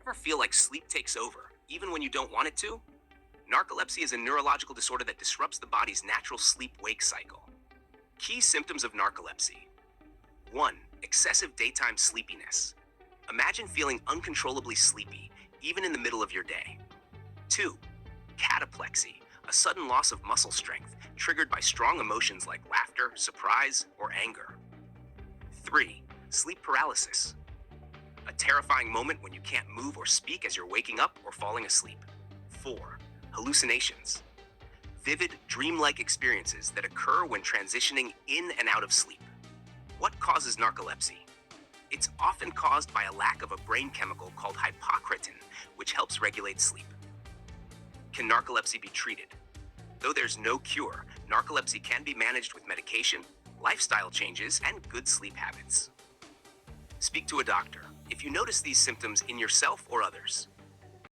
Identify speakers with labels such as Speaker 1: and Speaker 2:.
Speaker 1: Ever feel like sleep takes over, even when you don't want it to? Narcolepsy is a neurological disorder that disrupts the body's natural sleep-wake cycle. Key symptoms of narcolepsy. 1. Excessive daytime sleepiness. Imagine feeling uncontrollably sleepy, even in the middle of your day. 2. Cataplexy, a sudden loss of muscle strength, triggered by strong emotions like laughter, surprise, or anger. 3. Sleep paralysis, a terrifying moment when you can't move or speak as you're waking up or falling asleep. 4. Hallucinations, vivid, dreamlike experiences that occur when transitioning in and out of sleep. What causes narcolepsy? It's often caused by a lack of a brain chemical called hypocretin, which helps regulate sleep. Can narcolepsy be treated? Though there's no cure, narcolepsy can be managed with medication, lifestyle changes, and good sleep habits. Speak to a doctor if you notice these symptoms in yourself or others.